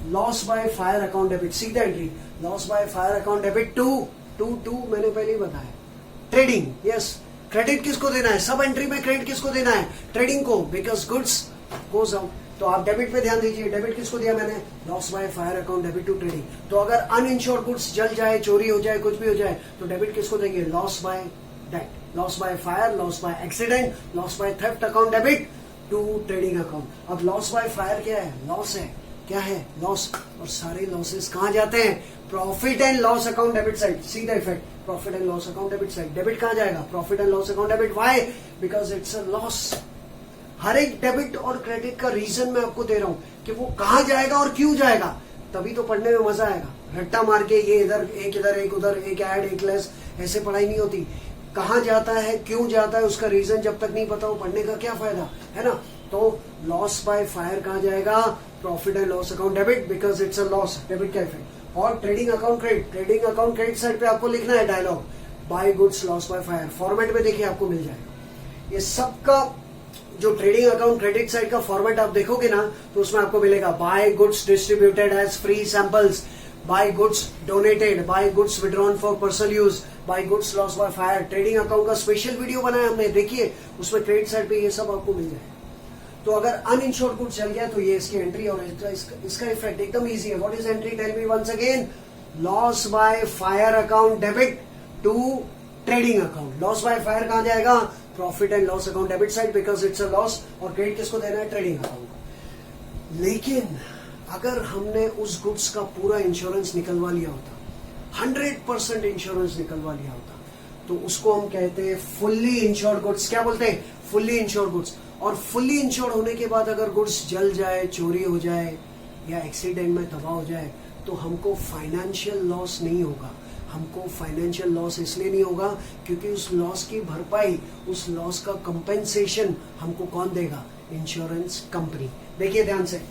loss by fire account debit. सीधा entry, loss by fire account debit to मैंने पहले ही बताया, ट्रेडिंग। यस, क्रेडिट किसको देना है? सब एंट्री में क्रेडिट किसको देना है? ट्रेडिंग को, बिकॉज गुड्स गोज आउट। तो आप डेबिट पे ध्यान दीजिए। डेबिट किसको दिया मैंने? Loss by fire account debit to trading. तो अगर अनइंश्योर्ड गुड्स जल जाए, चोरी हो जाए, कुछ भी हो जाए, तो डेबिट किसको देंगे? Loss by debt, loss by fire, loss by accident, loss by theft account debit to trading account. अब लॉस बाय फायर क्या है? लॉस है। क्या है? लॉस। और सारे लॉसेस कहां जाते हैं? Profit and loss account debit side. सीधा effect, profit and loss account debit side. Debit कहां जाएगा? Profit and loss account debit. Why? Because it's a loss. हर एक डेबिट और क्रेडिट का रीजन मैं आपको दे रहा हूं कि वो कहां जाएगा और क्यों जाएगा, तभी तो पढ़ने में मजा आएगा। रट्टा मार के ये इधर एक उधर, एक ऐड एक लेस, ऐसे पढ़ाई नहीं होती। कहां जाता है, क्यों जाता है, उसका रीजन जब तक नहीं पता हो, पढ़ने का क्या फायदा है ना। तो लॉस बाय फायर कहां जाएगा? Profit and loss account debit, because it's a loss, debit का इफेक्ट। और trading account credit, trading account credit side पे आपको लिखना है dialogue, by goods loss by fire. Format में देखिए आपको मिल जाएगा। ये सबका जो ट्रेडिंग अकाउंट क्रेडिट साइड का फॉर्मेट आप देखोगे ना, तो उसमें आपको मिलेगा by goods distributed as free samples, by goods donated, by goods withdrawn for personal use, by goods loss by fire. Trading account का स्पेशल वीडियो बनाया हमने, देखिए उसमें क्रेडिट साइड पे ये सब आपको मिल जाएगा। तो अगर अनइंश्योर्ड गुड्स चल गया तो ये इसकी एंट्री, और इसका इफेक्ट एकदम इजी है। What is entry? Tell me once again. Loss by fire account debit to trading account. Loss by fire कहां जाएगा? Profit and loss account debit side, because it's a loss. और क्रेडिट किसको देना है? Trading account. लेकिन अगर हमने उस गुड्स का पूरा इंश्योरेंस निकलवा लिया होता, 100% इंश्योरेंस निकलवा लिया होता, तो उसको हम कहते हैं फुल्ली इंश्योर्ड गुड्स। क्या बोलते हैं? Fully insured goods. और फुल्ली इंश्योर्ड होने के बाद अगर गुड्स जल जाए, चोरी हो जाए या एक्सीडेंट में तबाह हो जाए, तो हमको फाइनेंशियल लॉस नहीं होगा, हमको फाइनेंशियल लॉस इसलिए नहीं होगा क्योंकि उस लॉस की भरपाई, उस लॉस का कंपेंसेशन हमको कौन देगा? Insurance company. देखिए ध्यान से,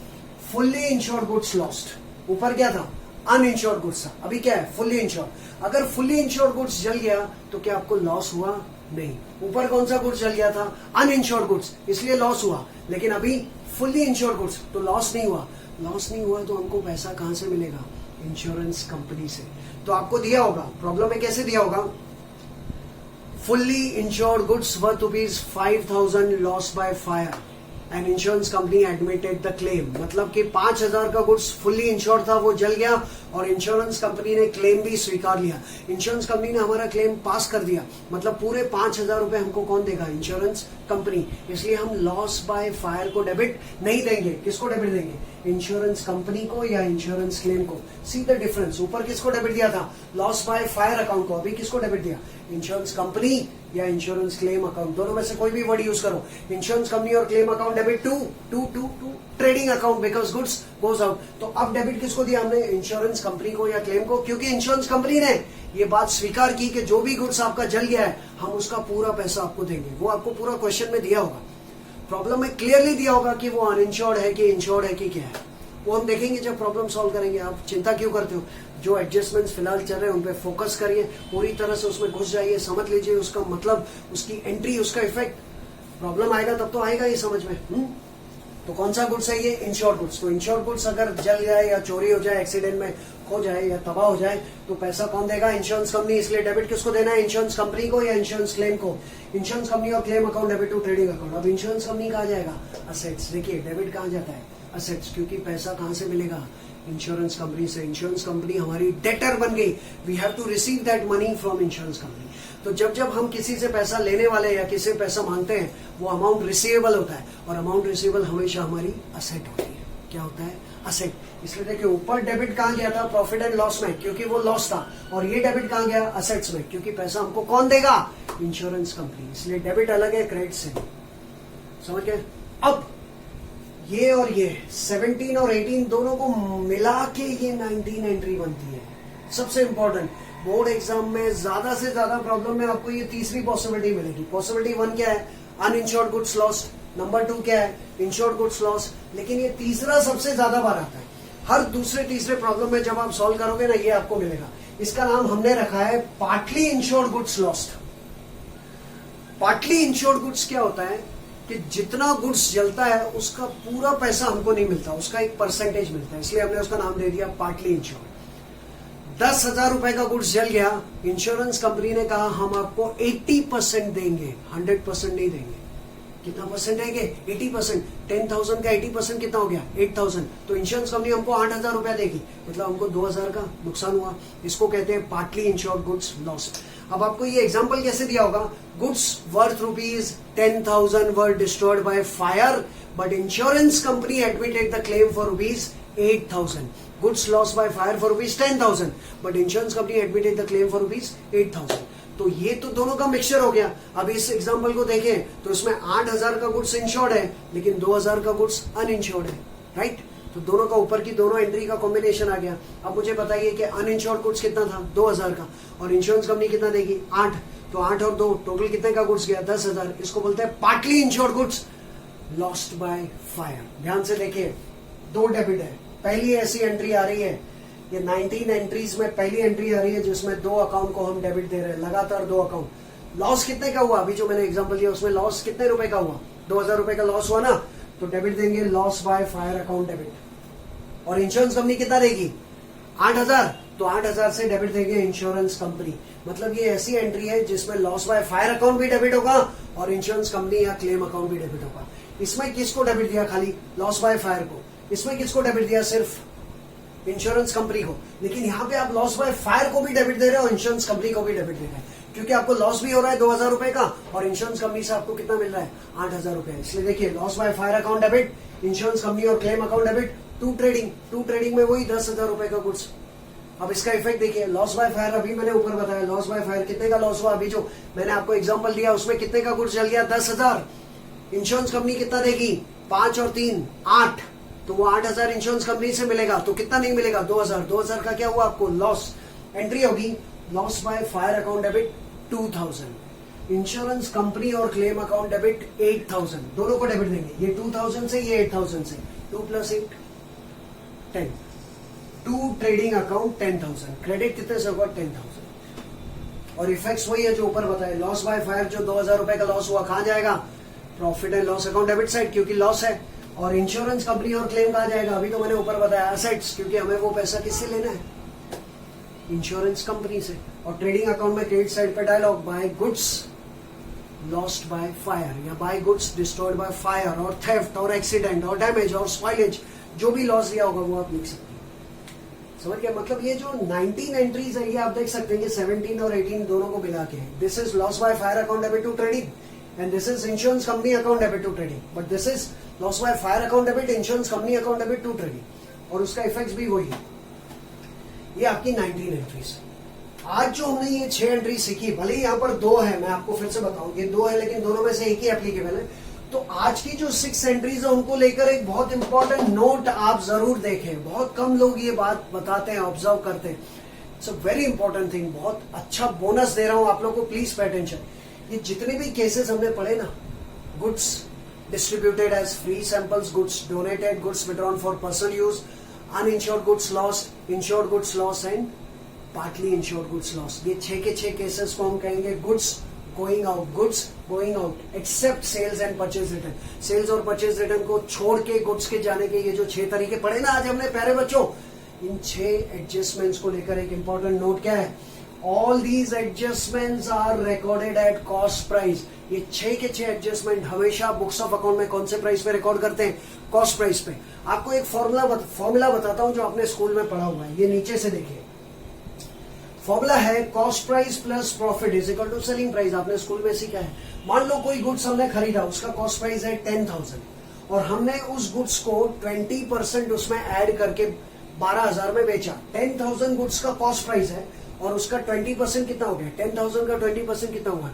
फुल्ली इंश्योर्ड गुड्स लॉस्ट, ऊपर क्या था? अनइंश्योर्ड गुड्स था, अभी क्या है? Fully insured. अगर फुल्ली इंश्योर्ड गुड्स जल गया तो क्या आपको लॉस हुआ? नहीं। ऊपर कौन सा गुड्स जल गया था? अनइंश्योर्ड गुड्स, इसलिए लॉस हुआ। लेकिन अभी फुल्ली इंश्योर्ड गुड्स, तो लॉस नहीं हुआ। लॉस नहीं हुआ तो हमको पैसा कहां से मिलेगा? इंश्योरेंस कंपनी से। तो आपको दिया होगा, प्रॉब्लम में कैसे दिया होगा? Fully insured goods worth ₹5,000 loss by fire and insurance company admitted the claim. मतलब कि 5,000 का गुड्स फुल्ली इंश्योर्ड था, वो जल गया और इंश्योरेंस कंपनी ने क्लेम भी स्वीकार लिया। इंश्योरेंस कंपनी ने हमारा क्लेम पास कर दिया, मतलब पूरे 5,000 रुपए हमको कौन देगा? Insurance company. इसलिए हम लॉस बाय फायर को डेबिट नहीं देंगे। किसको डेबिट देंगे? इंश्योरेंस कंपनी को या इंश्योरेंस क्लेम को। See the difference. ऊपर किसको डेबिट दिया था? लॉस बाय फायर अकाउंट को। अभी किसको डेबिट दिया? इंश्योरेंस कंपनी या इंश्योरेंस क्लेम अकाउंट। दोनों में से कोई भी वर्ड यूज करो। इंश्योरेंस कंपनी और claim account debit to trading account because goods goes out. तो अब डेबिट किसको दिया हमने? इंश्योरेंस कंपनी को या क्लेम को, क्योंकि इंश्योरेंस कंपनी ने ये बात स्वीकार की कि जो भी गुड्स आपका जल गया है हम उसका पूरा पैसा आपको देंगे। वो आपको पूरा क्वेश्चन में दिया होगा, प्रॉब्लम में क्लियरली दिया होगा कि वो अनइंश्योर्ड है कि इंश्योर्ड है कि क्या है। वो हम देखेंगे जब प्रॉब्लम सॉल्व करेंगे। आप चिंता क्यों करते हो? जो एडजस्टमेंट्स फिलहाल चल रहे हैं उन पे फोकस करिए, पूरी तरह से उसमें घुस जाइए, समझ लीजिए उसका मतलब, उसकी एंट्री, उसका इफेक्ट। प्रॉब्लम आएगा तब तो आएगा ये समझ में। तो कौन सा गुड्स है ये? Insured goods. तो इंश्योर्ड गुड्स अगर जल जाए या चोरी हो जाए, एक्सीडेंट में खो जाए या तबाह हो जाए तो पैसा कौन देगा? Insurance company. इसलिए डेबिट किसको देना है? इंश्योरेंस कंपनी को या इंश्योरेंस क्लेम को। इंश्योरेंस कंपनी और claim account debit to trading account. अब इंश्योरेंस कंपनी कहा जाएगा? असेट्स। देखिए डेबिट कहां जाता है? असेट्स, क्योंकि पैसा कहां से मिलेगा? इंश्योरेंस कंपनी से। इंश्योरेंस कंपनी हमारी डेटर बन गई, we have to receive that money from insurance company. तो जब जब हम किसी से पैसा लेने वाले या किसी से पैसा मांगते हैं वो अमाउंट रिसीवेबल होता है, और अमाउंट रिसीवेबल हमेशा हमारी असेट होती है। क्या होता है? असेट। इसलिए देखिए ऊपर डेबिट कहां गया था? प्रॉफिट एंड लॉस में, क्योंकि वो लॉस था। और ये डेबिट कहां गया? असेट्स में, क्योंकि पैसा हमको कौन देगा? Insurance company. इसलिए डेबिट अलग है, क्रेडिट से। समझ गए? अब ये और ये 17 और 18 दोनों को मिला के ये 19 एंट्री बनती है। सबसे इंपॉर्टेंट, बोर्ड एग्जाम में ज्यादा से ज्यादा प्रॉब्लम में आपको ये तीसरी पॉसिबिलिटी मिलेगी। पॉसिबिलिटी 1 क्या है? Uninsured goods lost. नंबर 2 क्या है? Insured goods loss. लेकिन ये तीसरा सबसे ज्यादा बार आता है। हर दूसरे तीसरे प्रॉब्लम में जब आप सॉल्व करोगे ना, ये आपको मिलेगा। इसका नाम हमने रखा है partly insured goods lost. Partly insured goods क्या होता है कि जितना गुड्स जलता है उसका पूरा पैसा हमको नहीं मिलता, उसका एक परसेंटेज मिलता है, इसलिए हमने उसका नाम दे दिया पार्टली इंश्योर्ड। 10,000 रुपए का गुड्स जल गया, इंश्योरेंस कंपनी ने कहा हम आपको 80% देंगे, 100% नहीं देंगे। कितना परसेंट देंगे? 80%। 10,000 का 80% कितना हो गया? 8,000। तो इंश्योरेंस कंपनी हमको 8,000 रुपया देगी, मतलब हमको 2,000 का नुकसान हुआ। इसको कहते हैं पार्टली इंश्योर्ड गुड्स लॉस। अब आपको ये एग्जांपल कैसे दिया होगा? Goods worth ₹10,000 were destroyed by fire, but insurance company admitted the claim for ₹8,000. Goods lost by fire for ₹10,000, but insurance company admitted the claim for ₹8,000. तो ये तो दोनों का मिक्सचर हो गया। अब इस एग्जांपल को देखें तो इसमें 8,000 का गुड्स इंश्योर्ड है, लेकिन 2,000 का गुड्स अनइंश्योर्ड है, राइट? तो दोनों का ऊपर की दोनों एंट्री का कॉम्बिनेशन आ गया। अब मुझे बताइए कि अनइंश्योर्ड गुड्स कितना था? 2,000 का, और इंश्योरेंस कंपनी कितना देगी? 8। तो 8 और 2 टोटल कितने का गुड्स गया? 10,000। इसको बोलते हैं partly insured goods lost by fire. ध्यान से देखिए, 2 डेबिट है। पहली ऐसी एंट्री आ रही है, ये 19 एंट्रीज में पहली एंट्री आ रही है जिसमें 2 अकाउंट को हम डेबिट दे रहे हैं, लगातार 2 अकाउंट। लॉस कितने का हुआ? अभी जो मैंने एग्जांपल दिया उसमें लॉस कितने रुपए का हुआ? 2,000 रुपए का लॉस हुआ ना, तो डेबिट देंगे loss by fire account debit. और इंश्योरेंस कंपनी कितना देगी? 8,000। तो 8,000 से डेबिट देंगे इंश्योरेंस कंपनी। मतलब ये ऐसी एंट्री है जिसमें लॉस बाय फायर अकाउंट भी डेबिट होगा और इंश्योरेंस कंपनी या क्लेम अकाउंट भी डेबिट होगा। इसमें किसको डेबिट दिया? खाली लॉस बाय फायर को। इसमें किसको डेबिट दिया? सिर्फ इंश्योरेंस कंपनी को। लेकिन यहाँ पे आप लॉस बाय फायर को भी डेबिट दे रहे हो और इंश्योरेंस कंपनी को भी डेबिट दे रहे हैं, क्योंकि आपको लॉस भी हो रहा है 2,000 रुपए का, और इंश्योरेंस कंपनी से आपको कितना मिल रहा है? 8,000 रुपए। इसलिए देखिए, loss by fire account debit, insurance company और claim account debit, to trading में वही 10,000 रुपए का गुड्स। अब इसका इफेक्ट देखिए, लॉस बाय फायर अभी मैंने ऊपर बताया, लॉस बाय फायर कितने का लॉस हुआ? अभी जो मैंने आपको एग्जांपल दिया उसमें कितने का गुड्स चल गया? 10,000। इंश्योरेंस कंपनी कितना देगी? 5 और 3 8। तो वो 8,000 इंश्योरेंस कंपनी से मिलेगा, तो कितना नहीं मिलेगा? 2,000। 2,000 का क्या हुआ आपको? लॉस। एंट्री होगी loss by fire account debit 2000, insurance company और क्लेम अकाउंट डेबिट 8000, दोनों को डेबिट देंगे, ये 2000 से ये 8000 से, 2 + 8 10, टू ट्रेडिंग अकाउंट 10,000, क्रेडिट कितने से होगा 10,000। और इफेक्ट्स वही है जो ऊपर बताए, लॉस बाय फायर जो 2000 रुपए का लॉस हुआ कहां जाएगा, profit and loss account debit side क्योंकि लॉस है, और इंश्योरेंस कंपनी और क्लेम कहा जाएगा, अभी तो मैंने ऊपर बताया एसेट्स, क्योंकि हमें वो पैसा किससे लेना है, इंश्योरेंस कंपनी से। और ट्रेडिंग अकाउंट में क्रेडिट साइड पे dialogue, by goods lost by fire या by goods destroyed by fire और थेफ्ट और एक्सीडेंट और डैमेज और स्पॉइलेज, जो भी लॉस दिया होगा वो आप लिख सकते हैं। समझ गए, मतलब ये जो 19 एंट्रीज है ये आप देख सकते हैं कि 17 और 18 दोनों को मिला के, this is loss by fire account debit to trading and this is insurance company account debit to trading, but this is loss by fire account debit, insurance company account debit to trading, और उसका इफेक्ट भी वही है। ये आपकी 19 एंट्रीज। आज जो हमने ये 6 एंट्री सीखी, भले ही यहाँ पर 2 है, मैं आपको फिर से बताऊं ये 2 है, लेकिन दोनों में से एक ही एप्लीकेबल है। तो आज की जो 6 एंट्रीज है उनको लेकर एक बहुत इंपॉर्टेंट नोट आप जरूर देखें। बहुत कम लोग ये बात बताते हैं, ऑब्जर्व करते हैं। It's a very important thing, बहुत अच्छा बोनस दे रहा हूं आप लोग को, प्लीज पे अटेंशन। ये जितने भी केसेस हमने पढ़े ना, goods distributed as free samples, goods donated, goods withdrawn for personal use, uninsured goods loss, insured goods loss and partly insured goods loss, ये 6 के 6 केसेस को हम कहेंगे goods going out, goods going out except sales and purchase return. Sales और परचेज रिटर्न को छोड़ के गुड्स के जाने के ये जो 6 तरीके पढ़े ना आज हमने प्यारे बच्चों, इन 6 एडजस्टमेंट्स को लेकर एक इंपॉर्टेंट नोट क्या है, all these adjustments are recorded at cost price. ये 6 के 6 एडजस्टमेंट हमेशा बुक्स ऑफ अकाउंट में कौन से प्राइस पे रिकॉर्ड करते हैं, कॉस्ट प्राइस पे। आपको एक फॉर्मूला बताता हूं जो आपने स्कूल में पढ़ा हुआ है, ये नीचे से देखिए। फॉर्मूला है cost price plus profit is equal to selling price, आपने स्कूल में सीखा है। मान लो कोई गुड्स हमने खरीदा, उसका कॉस्ट प्राइस है 10,000 और हमने उस गुड्स को 20% उसमें ऐड करके 12,000 में बेचा। 10,000 गुड्स का कॉस्ट प्राइस है और उसका 20% कितना हो गया, 10,000 का 20% कितना हुआ,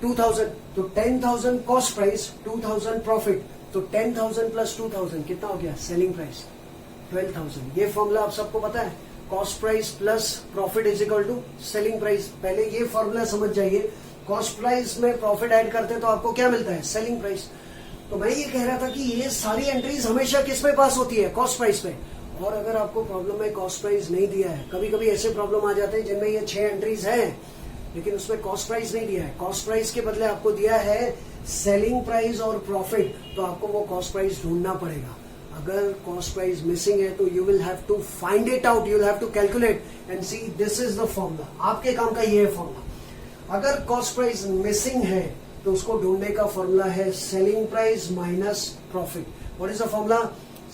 2,000। तो 10,000 कॉस्ट प्राइस, 2,000 प्रॉफिट, तो 10,000 प्लस 2,000 कितना हो गया, सेलिंग प्राइस 12,000। ये फॉर्मूला आप सबको पता है, cost price plus profit is equal to selling price. पहले ये फॉर्मूला समझ जाइए, कॉस्ट प्राइस में प्रॉफिट ऐड करते हैं तो आपको क्या मिलता है, सेलिंग प्राइस। तो मैं ये कह रहा था कि ये सारी एंट्रीज हमेशा किस पे पास होती है, कॉस्ट प्राइस पे। और अगर आपको प्रॉब्लम में कॉस्ट प्राइस नहीं दिया है, कभी कभी ऐसे प्रॉब्लम आ जाते हैं जिनमें ये 6 एंट्रीज है लेकिन उसमें कॉस्ट प्राइस नहीं दिया है, कॉस्ट प्राइस के बदले आपको दिया है सेलिंग प्राइस और प्रॉफिट, तो आपको वो कॉस्ट प्राइस ढूंढना पड़ेगा। अगर कॉस्ट प्राइस मिसिंग है तो you will have to find it out, you will have to calculate and see this is the formula. आपके काम का ये है फॉर्मूला। अगर कॉस्ट प्राइस मिसिंग है तो उसको ढूंढने का फॉर्मूला है selling price minus profit. What is the formula,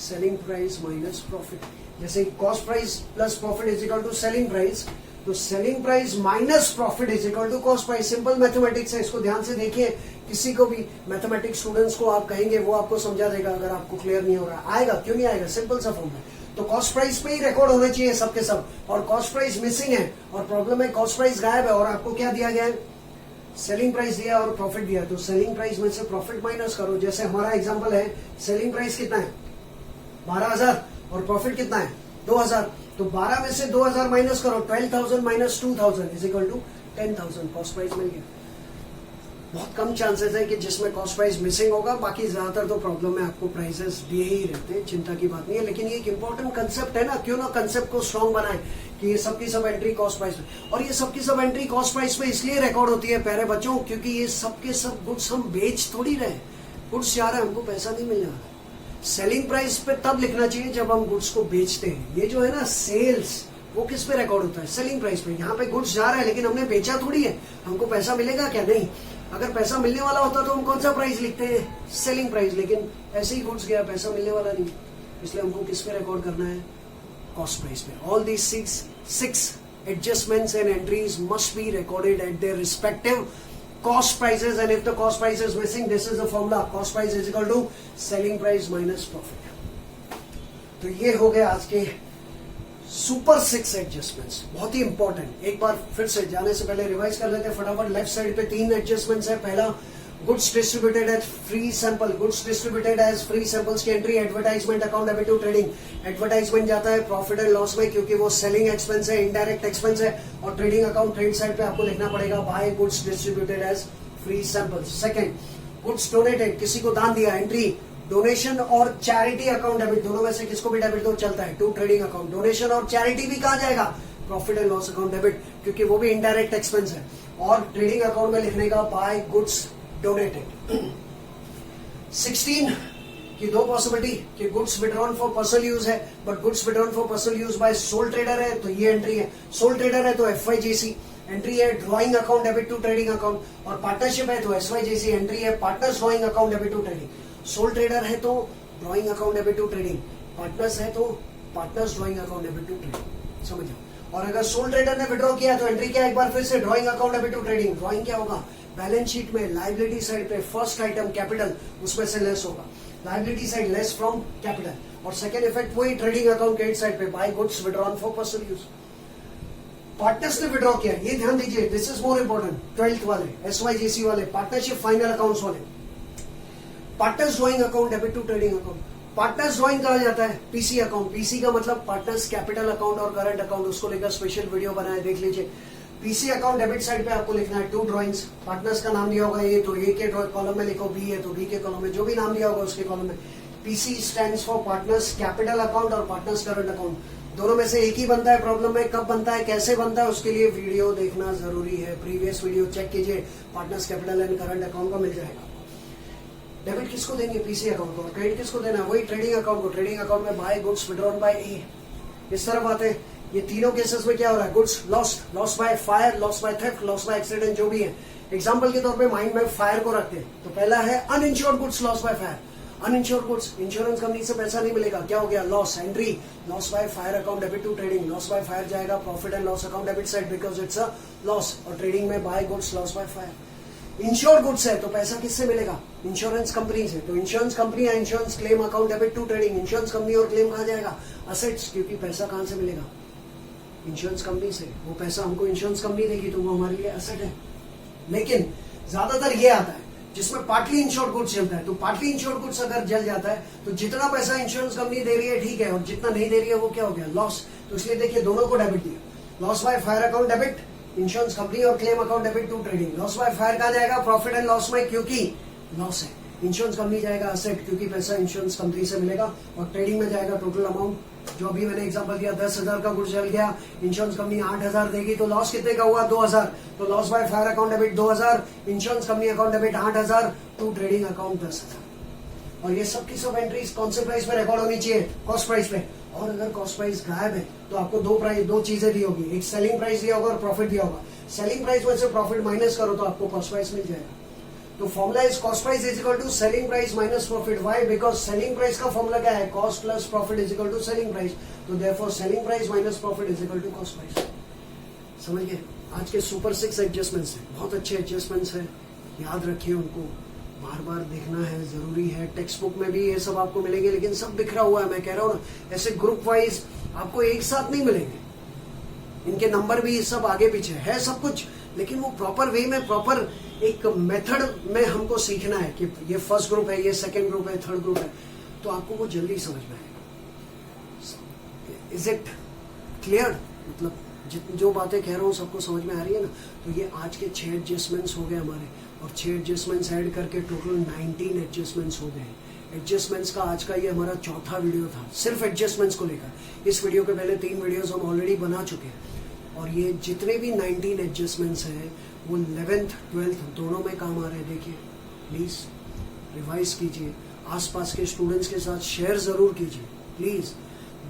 selling price minus profit. जैसे cost price plus profit is equal to selling price, तो selling price minus profit is equal to cost price. Simple mathematics है, इसको ध्यान से देखिए। किसी को भी मैथमेटिक्स स्टूडेंट्स को आप कहेंगे वो आपको समझा देगा, अगर आपको क्लियर नहीं हो रहा आएगा, क्यों नहीं आएगा, सिंपल सा फॉर्मूला है। तो कॉस्ट प्राइस पे ही रिकॉर्ड होने चाहिए सबके सब, और कॉस्ट प्राइस मिसिंग है और प्रॉब्लम है कॉस्ट प्राइस गायब है और आपको क्या दिया गया है, सेलिंग प्राइस दिया और प्रॉफिट दिया। तो सेलिंग प्राइस में से प्रॉफिट माइनस करो। जैसे हमारा एग्जांपल है, सेलिंग प्राइस कितना है 12,000 और प्रॉफिट कितना है 2,000, तो 12 में से 2,000 माइनस करो, 12,000 minus 2,000 is equal to 10,000, cost price मिल गया। बहुत कम चांसेस है कि जिसमें कॉस्ट प्राइस मिसिंग होगा, बाकी ज्यादातर तो प्रॉब्लम में आपको प्राइसेस दिए ही रहते हैं, चिंता की बात नहीं है। लेकिन ये एक इंपॉर्टेंट कंसेप्ट है ना, क्यों ना कंसेप्ट को स्ट्रॉन्ग बनाए कि ये सबकी सब एंट्री कॉस्ट प्राइस पे, और ये सबकी सब एंट्री कॉस्ट प्राइस पे इसलिए रिकॉर्ड होती है प्यारे बच्चों क्योंकि ये सबके सब गुड्स हम बेच थोड़ी रहे, गुड्स जा रहे हैं, हमको पैसा नहीं मिल रहा। सेलिंग प्राइस पे तब लिखना चाहिए जब हम गुड्स को बेचते हैं। ये जो है ना सेल्स, वो किस पे रिकॉर्ड होता है, सेलिंग प्राइस पे। यहाँ पे गुड्स जा रहा है लेकिन हमने बेचा थोड़ी है, हमको पैसा मिलेगा क्या, नहीं। अगर पैसा मिलने वाला होता तो हम कौन सा प्राइस लिखते हैं, सेलिंग प्राइस, लेकिन ऐसे ही गुड्स गया, पैसा मिलने वाला नहीं, इसलिए हमको किस पे रिकॉर्ड करना है, कॉस्ट प्राइस पे। All these six adjustments and entries must be recorded at their respective cost prices, and if the cost price is missing, this is the formula, cost price is equal to selling price minus profit। तो ये हो गए आज के सुपर 6 एडजस्टमेंट्स, बहुत ही इंपॉर्टेंट। एक बार फिर से जाने से पहले रिवाइज कर लेते हैं फटाफट। लेफ्ट साइड पे 3 एडजस्टमेंट्स है। पहला, goods distributed as free sample, goods distributed as free samples की entry advertisement account debit to trading. Advertisement जाता है प्रॉफिट एंड लॉस में क्योंकि वो सेलिंग एक्सपेंस है, इनडायरेक्ट एक्सपेंस है, और ट्रेडिंग अकाउंट ट्रेड साइड पे आपको लिखना पड़ेगा by goods distributed as free samples. Second, goods donated, किसी को दान दिया, एंट्री डोनेशन और चैरिटी अकाउंट डेबिट, दोनों में से किसको भी डेबिट दो चलता है, टू ट्रेडिंग अकाउंट। डोनेशन और चैरिटी भी कहा जाएगा profit and loss account debit क्योंकि वो भी इनडायरेक्ट एक्सपेंस है, और ट्रेडिंग अकाउंट में लिखने का बाय गुड्स डोनेटेड। 16 की दो पॉसिबिलिटी कि goods withdrawn for personal use है, but goods withdrawn for personal use by sole trader है तो ये एंट्री है, सोल ट्रेडर है तो FYJC एंट्री है, drawing account debit to trading account, और पार्टनरशिप है तो SYJC एंट्री है, partners drawing account debit to trading. Sole trader है तो drawing account debit to trading, partners है तो partners drawing account debit to trading, समझ जाओ। और अगर सोल ट्रेडर ने विड्रॉ किया तो एंट्री क्या, एक बार फिर से drawing account debit to trading. Drawing क्या होगा, बैलेंस शीट में लायबिलिटी साइड पे फर्स्ट आइटम कैपिटल उसमें से लेस होगा, liability side less from capital, और सेकंड इफेक्ट वही ट्रेडिंग अकाउंट क्रेडिट साइड पे by goods withdrawn for personal use. Partners ने विड्रॉ किया, ये ध्यान दीजिए, this is more important, 12th वाले, SYJC वाले, पार्टनरशिप फाइनल अकाउंट्स वाले। Partners drawing account debit to trading account, partners drawing कहा जाता है PC अकाउंट, PC का मतलब पार्टनर्स कैपिटल अकाउंट और करंट अकाउंट, उसको लेकर स्पेशल वीडियो बनाए, देख लीजिए। PC अकाउंट डेबिट साइड पे आपको लिखना है टू ड्रॉइंग्स, पार्टनर्स का नाम दिया होगा A तो A के कॉलम में लिखो, B है तो B के कॉलम में, जो भी नाम दिया होगा उसके कॉलम में। PC stands for partners capital account और पार्टनर्स करंट अकाउंट, दोनों में से एक ही बनता है। प्रॉब्लम में कब बनता है, कैसे बनता है, उसके लिए वीडियो देखना जरूरी है, प्रीवियस वीडियो चेक कीजिए, partners capital and current account का मिल जाएगा। डेबिट किसको देंगे, PC अकाउंट को, और क्रेडिट किसको देना है, वही ट्रेडिंग अकाउंट को। ट्रेडिंग अकाउंट में by goods withdrawn by A, इस तरफ आते हैं। ये तीनों केसेस में क्या हो रहा है, goods lost, loss by fire, loss by theft, loss by accident, जो भी है। एग्जांपल के तौर पे माइंड में फायर को रखते हैं तो पहला है uninsured goods loss by fire, uninsured goods, insurance company से पैसा नहीं मिलेगा, क्या हो गया, loss, entry loss by fire account debit to trading, loss by fire जाएगा profit and loss account debit side because it's a loss, और ट्रेडिंग में by goods loss by fire. Insured goods है तो पैसा किससे मिलेगा, इंश्योरेंस कंपनी से, तो इंश्योरेंस कंपनी या insurance claim account debit to trading, insurance company और क्लेम कहा जाएगा असेट्स, क्योंकि पैसा कहां से मिलेगा, इंश्योरेंस कंपनी से, वो पैसा हमको इंश्योरेंस कंपनी देगी तो वो हमारे लिए एसेट है। लेकिन ज्यादातर ये आता है जिसमें पार्टली इंश्योर्ड गुड्स चलता है, तो पार्टली इंश्योर्ड गुड्स अगर जल जाता है तो जितना पैसा इंश्योरेंस कंपनी दे रही है ठीक है, और जितना नहीं दे रही है वो क्या हो गया, लॉस। तो इसलिए देखिए दोनों को डेबिट दिया, loss by fire account debit, insurance company और claim account debit to trading. Loss by fire कहा जाएगा प्रॉफिट एंड लॉस में क्योंकि लॉस है, इंश्योरेंस कंपनी जाएगा असेट क्योंकि पैसा इंश्योरेंस कंपनी से मिलेगा, और ट्रेडिंग में जाएगा टोटल अमाउंट, जो अभी मैंने एग्जांपल दिया 10,000 का गुड्स जल गया, इंश्योरेंस कंपनी 8,000 देगी तो लॉस कितने का हुआ, 2,000, तो loss by fire account debit 2,000, insurance company account debit 8,000, to trading account 10,000। और ये सब की सब एंट्रीज कौन से प्राइस पे रिकॉर्ड होनी चाहिए, कॉस्ट प्राइस पे। और अगर कॉस्ट प्राइस गायब है तो आपको दो चीजें दी होगी, एक सेलिंग प्राइस दिया होगा और प्रॉफिट दिया होगा। सेलिंग प्राइस में से प्रॉफिट माइनस करो तो आपको कॉस्ट प्राइस मिल जाएगा। तो formula is cost price is equal to selling price minus profit. Why, because selling price का फॉर्मूला क्या है, cost plus profit is equal to selling price, तो therefore selling price minus profit is equal to cost price. समझ गए, आज के सुपर 6 एडजस्टमेंट्स हैं, बहुत अच्छे एडजस्टमेंट्स हैं, याद रखिए उनको, बार बार देखना है, जरूरी है। टेक्स्ट बुक में भी ये सब आपको मिलेंगे लेकिन सब बिखरा हुआ है, मैं कह रहा हूँ ना, ऐसे ग्रुप वाइज आपको एक साथ नहीं मिलेंगे, इनके नंबर भी सब आगे पीछे है सब कुछ, लेकिन वो प्रॉपर वे में, प्रॉपर एक मेथड में हमको सीखना है कि ये फर्स्ट ग्रुप है, ये सेकंड ग्रुप है, थर्ड ग्रुप है, तो आपको वो जल्दी समझ में आएगा। इज इट क्लियर, मतलब जो बातें कह रहा हूँ सबको समझ में आ रही है ना। तो ये आज के 6 एडजस्टमेंट्स हो गए हमारे, और 6 एडजस्टमेंट्स ऐड करके टोटल 19 एडजस्टमेंट्स हो गए। एडजस्टमेंट्स का आज का ये हमारा चौथा वीडियो था, सिर्फ एडजस्टमेंट्स को लेकर। इस वीडियो के पहले 3 वीडियोस हम ऑलरेडी बना चुके हैं, और ये जितने भी 19 एडजस्टमेंट्स हैं वो 11th 12th दोनों में काम आ रहे हैं। देखिए प्लीज रिवाइज कीजिए, आसपास के स्टूडेंट्स के साथ शेयर जरूर कीजिए प्लीज।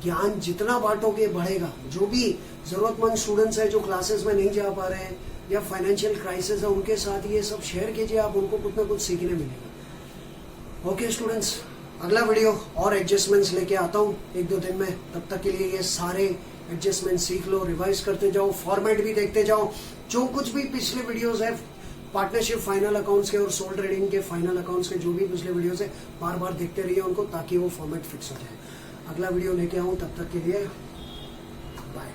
ज्ञान जितना बांटोगे बढ़ेगा। जो भी जरूरतमंद स्टूडेंट्स हैं जो क्लासेस में नहीं जा पा रहे हैं या फाइनेंशियल क्राइसिस है, उनके साथ ये सब शेयर कीजिए, आप उनको कुछ ना कुछ सीखने मिलेगा। ओके स्टूडेंट्स, अगला वीडियो और एडजस्टमेंट्स लेके आता हूँ 1-2 दिन में। तब तक के लिए ये सारे एडजस्टमेंट सीख लो, रिवाइज करते जाओ, फॉर्मेट भी देखते जाओ। जो कुछ भी पिछले वीडियोस है पार्टनरशिप फाइनल अकाउंट्स के और सोल ट्रेडिंग के फाइनल अकाउंट्स के, जो भी पिछले वीडियोस है बार बार देखते रहिए उनको, ताकि वो फॉर्मेट फिक्स हो जाए। अगला वीडियो लेके आऊँ, तब तक के लिए बाय।